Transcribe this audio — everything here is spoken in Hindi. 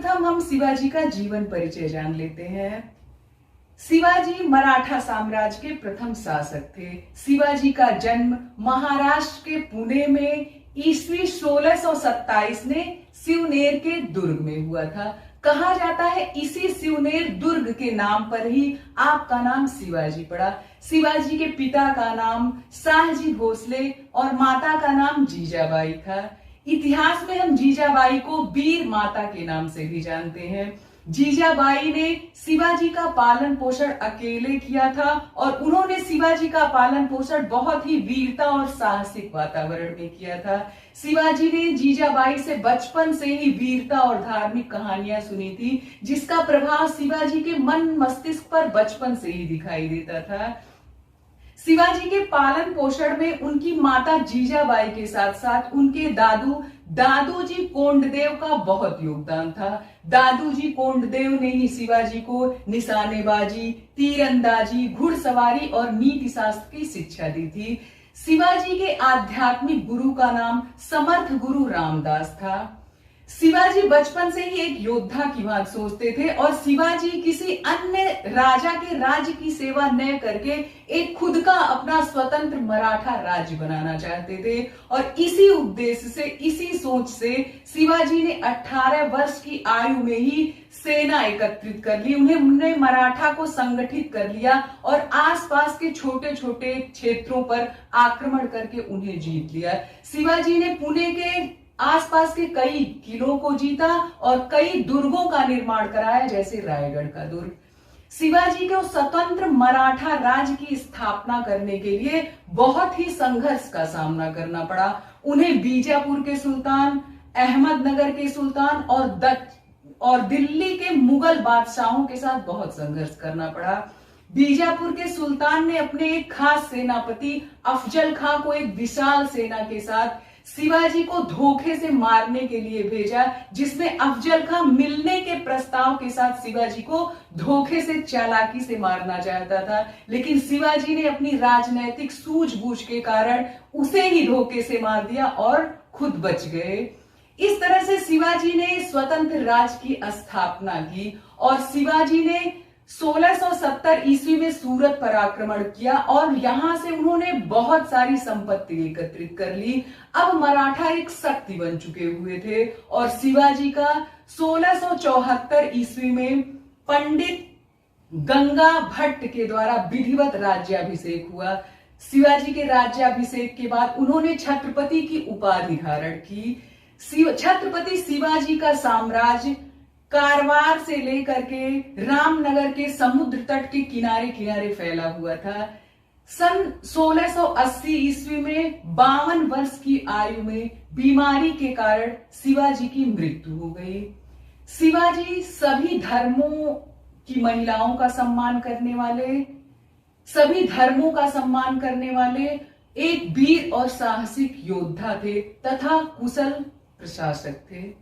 सर्वप्रथम हम शिवाजी का जीवन परिचय जान लेते हैं। शिवाजी मराठा साम्राज्य के प्रथम शासक थे। शिवाजी का जन्म महाराष्ट्र के पुणे में ईस्वी 1627 में शिवनेर के दुर्ग में हुआ था। कहा जाता है इसी शिवनेर दुर्ग के नाम पर ही आपका नाम शिवाजी पड़ा। शिवाजी के पिता का नाम शाहजी भोसले और माता का नाम जीजाबाई था। इतिहास में हम जीजाबाई को वीर माता के नाम से भी जानते हैं। जीजाबाई ने शिवाजी का पालन पोषण अकेले किया था और उन्होंने शिवाजी का पालन पोषण बहुत ही वीरता और साहसिक वातावरण में किया था। शिवाजी ने जीजाबाई से बचपन से ही वीरता और धार्मिक कहानियां सुनी थी, जिसका प्रभाव शिवाजी के मन मस्तिष्क पर बचपन से ही दिखाई देता था। शिवाजी के पालन पोषण में उनकी माता जीजाबाई के साथ साथ उनके दादूजी कोंडदेव का बहुत योगदान था। दादूजी कोंडदेव ने ही शिवाजी को निशानेबाजी, तीरंदाजी, घुड़सवारी और नीति शास्त्र की शिक्षा दी थी। शिवाजी के आध्यात्मिक गुरु का नाम समर्थ गुरु रामदास था। शिवाजी बचपन से ही एक योद्धा की बात सोचते थे और शिवाजी किसी अन्य राजा के राज्य की सेवा न करके एक खुद का अपना स्वतंत्र मराठा राज्य बनाना चाहते थे। और इसी उद्देश्य से, इसी सोच से शिवाजी ने 18 वर्ष की आयु में ही सेना एकत्रित कर ली। उन्हें मराठा को संगठित कर लिया और आसपास के छोटे छोटे क्षेत्रों पर आक्रमण करके उन्हें जीत लिया। शिवाजी ने पुणे के आसपास के कई किलों को जीता और कई दुर्गों का निर्माण कराया, जैसे रायगढ़ का दुर्ग। शिवाजी को स्वतंत्र मराठा राज्य की स्थापना करने के लिए बहुत ही संघर्ष का सामना करना पड़ा। उन्हें बीजापुर के सुल्तान, अहमदनगर के सुल्तान और दिल्ली के मुगल बादशाहों के साथ बहुत संघर्ष करना पड़ा। बीजापुर के सुल्तान ने अपने एक खास सेनापति अफजल खां को एक विशाल सेना के साथ शिवाजी को धोखे से मारने के लिए भेजा, जिसमें अफजल खां मिलने के प्रस्ताव के साथ शिवाजी को धोखे से, चालाकी से मारना चाहता था। लेकिन शिवाजी ने अपनी राजनैतिक सूझबूझ के कारण उसे ही धोखे से मार दिया और खुद बच गए। इस तरह से शिवाजी ने स्वतंत्र राज्य की स्थापना की और शिवाजी ने 1670 ईस्वी में सूरत पर आक्रमण किया और यहां से उन्होंने बहुत सारी संपत्ति एकत्रित कर ली। अब मराठा एक शक्ति बन चुके हुए थे और शिवाजी का 1674 ईस्वी में पंडित गंगा भट्ट के द्वारा विधिवत राज्याभिषेक हुआ। शिवाजी के राज्याभिषेक के बाद उन्होंने छत्रपति की उपाधि धारण की। छत्रपति शिवाजी का साम्राज्य कारवार से लेकर के रामनगर के समुद्र तट के किनारे किनारे फैला हुआ था। सन 1680 ईस्वी में 52 वर्ष की आयु में बीमारी के कारण शिवाजी की मृत्यु हो गई। शिवाजी सभी धर्मों की महिलाओं का सम्मान करने वाले, सभी धर्मों का सम्मान करने वाले एक वीर और साहसिक योद्धा थे तथा कुशल प्रशासक थे।